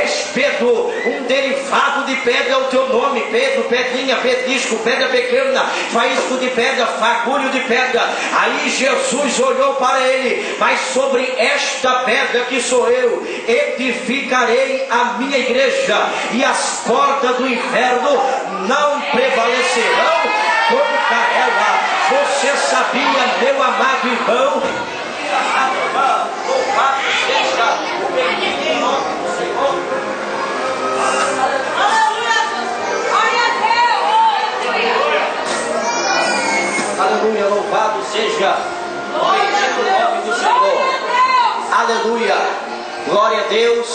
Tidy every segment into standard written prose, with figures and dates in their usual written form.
és Pedro, um derivado de pedra é o teu nome, Pedro, pedrinha, pedrisco, pedra pequena, faísco de pedra, fagulho de pedra. Aí Jesus olhou para ele: mas sobre esta pedra que sou eu, edificarei a minha igreja, e as portas do inferno não prevalecerão contra ela. Você sabia, meu amado irmão? Louvado seja o bendito nome do Senhor. Aleluia, louvado seja o bendito nome do Senhor. Aleluia, glória a Deus.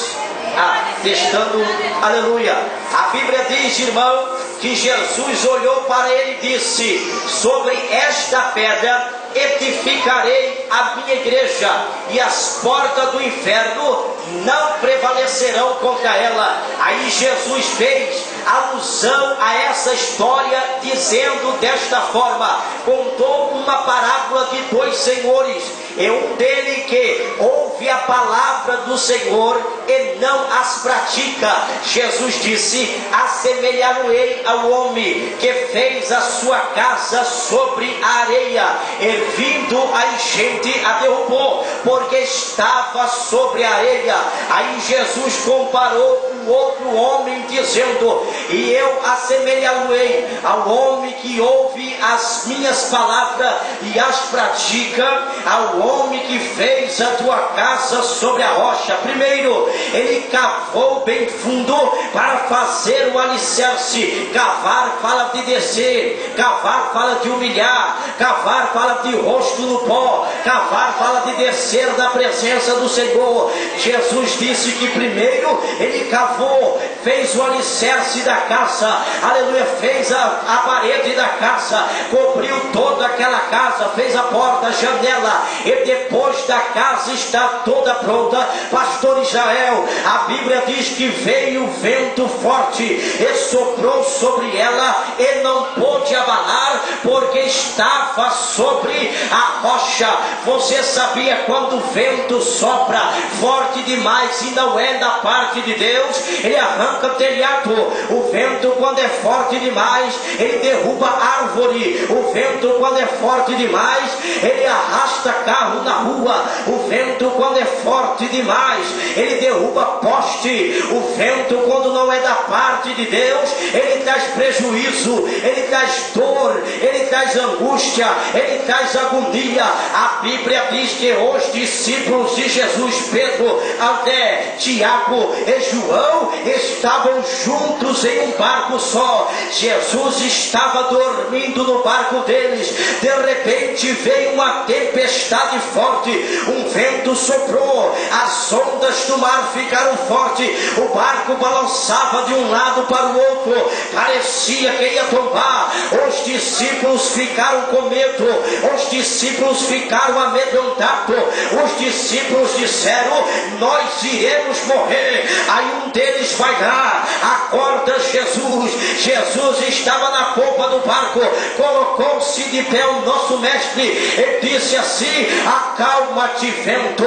Testando, aleluia. A Bíblia diz, irmão, que Jesus olhou para ele e disse: sobre esta pedra edificarei a minha igreja, e as portas do inferno não prevalecerão contra ela. Aí Jesus fez alusão a essa história, dizendo desta forma: contou uma parábola de dois senhores, e um dele que ouve a palavra do Senhor e não as pratica. Jesus disse: assemelhar-o-ei ao homem que fez a sua casa sobre a areia, e vindo a enchente a derrubou, porque estava sobre a areia. Aí Jesus comparou o outro homem, dizendo: e eu assemelhar-o-ei ao homem que ouve as minhas palavras e as pratica, ao homem que fez a tua casa sobre a rocha. Primeiro, ele cavou bem fundo para fazer o alicerce. Cavar fala de descer, cavar fala de humilhar, cavar fala de rosto no pó, cavar fala de descer da presença do Senhor. Jesus disse que primeiro ele cavou, fez o alicerce da casa, aleluia, fez a parede da casa, cobriu toda aquela casa, fez a porta, a janela, e depois da casa está toda pronta, pastor Israel, a Bíblia diz que veio vento forte e soprou sobre ela e não pôde abalar, porque estava sobre a rocha. Você sabia, quando o vento sopra forte demais e não é da parte de Deus, ele arranca telhado. O vento, quando é forte demais, ele derruba árvore. O vento, quando é forte demais, ele arrasta carro na rua. O vento, quando é forte demais, ele derruba poste. O vento, quando não é da parte de Deus, ele traz prejuízo, ele traz dor, ele traz angústia, ele traz agonia. A Bíblia diz que os discípulos de Jesus, Pedro, André, Tiago e João, estavam juntos em um barco só. Jesus estava dormindo no barco deles. De repente veio uma tempestade forte, um vento soprou, as ondas do mar ficaram fortes, o barco balançava de um lado para o outro, parecia que ia tombar. Os discípulos ficaram com medo, os discípulos ficaram amedrontados, os discípulos disseram: nós iremos morrer. Aí um deles vai lá, acorda Jesus. Jesus estava na popa do barco, colocou-se de pé o nosso mestre e disse assim: acalma-te, vento,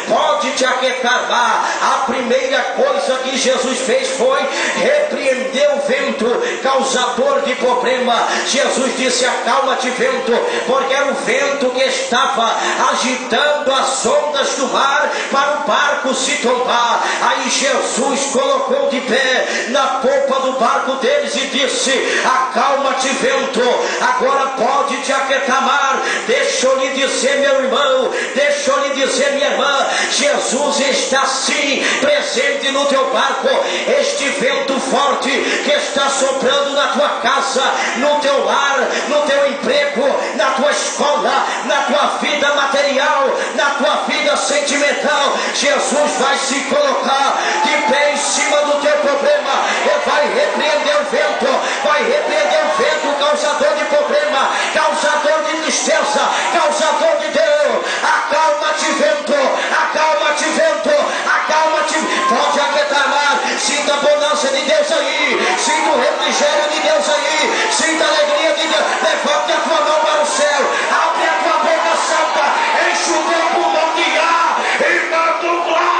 pode te aquietar lá. A primeira coisa que Jesus fez foi repreender o vento, causador de problema. Jesus disse: acalma-te, vento, porque era o vento que estava agitando as ondas do mar para o barco se tombar. Aí Jesus colocou de pé na popa do barco deles e disse: acalma-te, vento, agora pode te aquietar, mar. Deixa eu lhe dizer, meu irmão, deixa eu lhe dizer, minha irmã, Jesus está sim presente no teu barco. Este vento forte que está soprando na tua casa, no teu lar, no teu emprego, na tua escola, na tua vida material, na tua vida sentimental, Jesus vai se colocar de pé em cima do teu problema e vai repreender o vento, vai repreender o vento causador de problema, causador de tristeza, causador de Deus. Acalma-te, vento, acalma-te, vento, acalma-te. Pode aquietar, mar. Sinta a bonança de Deus aí, sinta o refrigério de Deus aí, sinta a alegria de Deus. Levante a tua mão para o céu, abre a tua boca santa, enche o teu pulmão de ar e manda o glória.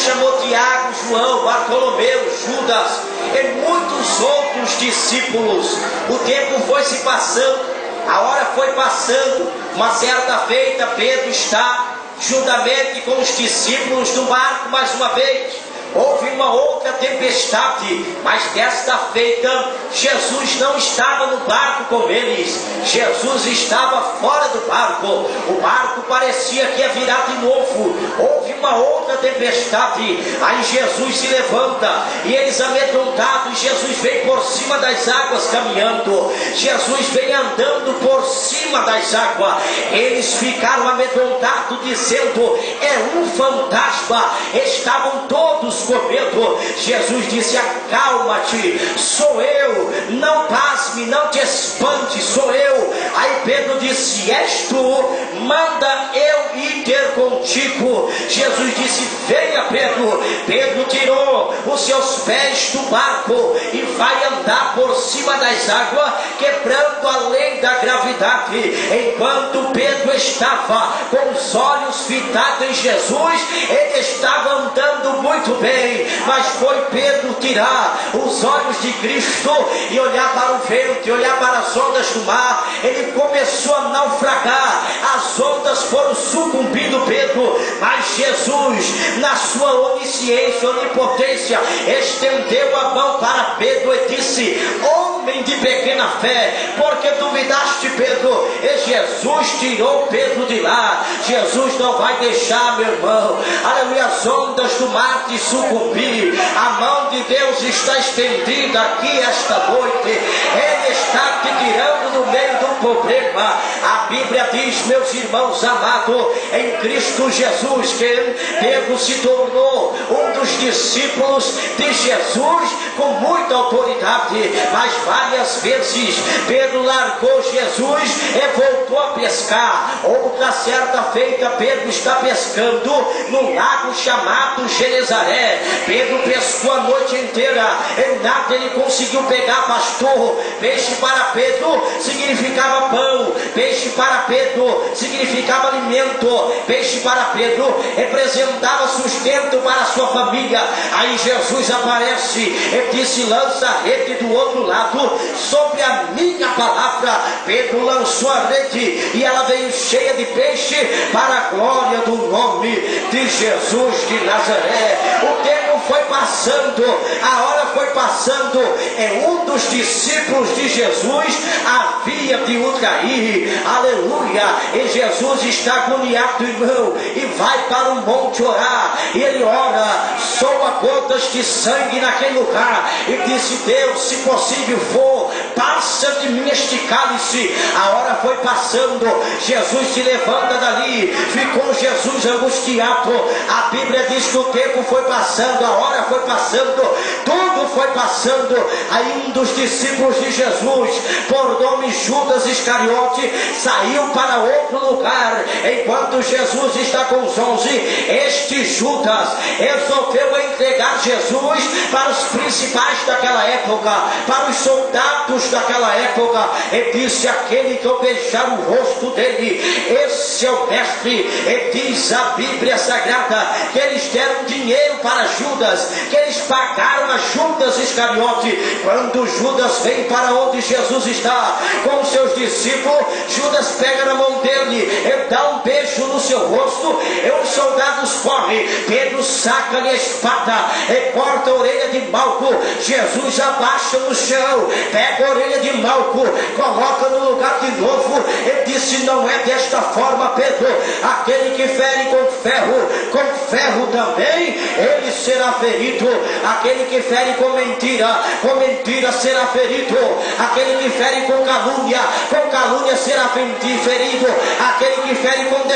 chamou Tiago, João, Bartolomeu, Judas e muitos outros discípulos. O tempo foi se passando, a hora foi passando. Uma certa feita, Pedro está juntamente com os discípulos no barco mais uma vez. Houve uma outra tempestade, mas desta feita Jesus não estava no barco com eles. Jesus estava fora do barco. O barco parecia que ia virar de novo. Houve uma outra tempestade. Aí Jesus se levanta e eles amedrontados, Jesus vem por cima das águas caminhando. Jesus vem andando por cima das águas. Eles ficaram amedrontados, dizendo: é um fantasma. Estavam todos com medo. Jesus disse: acalma-te, sou eu, não pasme, não te espante, sou eu. Aí Pedro disse: és tu, manda eu ir ter contigo. Jesus disse: venha, Pedro. Pedro tirou os seus pés do barco e vai andar por cima das águas, quebrando a lei da gravidade. Enquanto Pedro estava com os olhos fitados em Jesus, ele estava andando muito bem, mas foi Pedro tirar os olhos de Cristo e olhar para o vento, e olhar para as ondas do mar. Ele começou a naufragar, as ondas foram sucumbindo Pedro, mas Jesus, na sua onisciência, onipotência, estendeu a mão para Pedro e disse: homem de pequena fé, porque duvidaste, Pedro? E Jesus tirou Pedro de lá. Jesus não vai deixar, meu irmão, aleluia, as ondas do mar te sucumbir. A mão de Deus está estendida aqui esta noite. Ele está te tirando do meio do problema. A Bíblia diz, meus irmãos amados, em Cristo Jesus, que Pedro se tornou um dos discípulos de Jesus com muita autoridade. Mas várias vezes Pedro largou Jesus e voltou a pescar. Outra certa feita, Pedro está pescando num lago chamado Genezaré. Pedro pescou a noite inteira, em nada ele conseguiu pegar, pastor. Peixe para Pedro significava pão, peixe para Pedro significava alimento, peixe para Pedro representava sustento para a sua família. Aí Jesus aparece e disse: lança a rede do outro lado, sobre a minha palavra. Pedro lançou a rede e ela veio cheia de peixe, para a glória do nome de Jesus de Nazaré. O tempo foi passando, a hora foi passando, um dos discípulos de Jesus havia de o trair, aleluia, e Jesus está agoniado, irmão, e vai para o monte orar, e ele ora, soa gotas de sangue naquele lugar, e disse: Deus, se possível for, passa de mim este cálice. A hora foi passando, Jesus se levanta dali, ficou Jesus angustiado. A Bíblia diz que o tempo foi passando, a hora foi passando, tudo foi passando. Aí um dos discípulos de Jesus, por nome Judas Iscariote, saiu para outro lugar. Enquanto Jesus está com os 11, este Judas resolveu entregar Jesus para os principais daquela época, para os soldados daquela época, e disse: aquele que eu beijar o rosto dele, esse é o mestre. E diz a Bíblia Sagrada que eles deram dinheiro para Judas, que eles pagaram a Judas Iscariote. Quando Judas vem para onde Jesus está com os seus discípulos, Judas pega na mão dele e dá um beijo no seu rosto, e os soldados correm. Pedro saca-lhe a espada e corta a orelha de Malco. Jesus abaixa no chão, pega a orelha de Malco, coloca no lugar de novo e disse: não é desta forma, Pedro. Aquele que fere com ferro também ele será ferido. Aquele que fere com mentira será ferido. Aquele que fere com calúnia será ferido. Aquele que fere com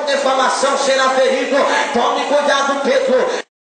defamação será ferido. Tome cuidado, Pedro.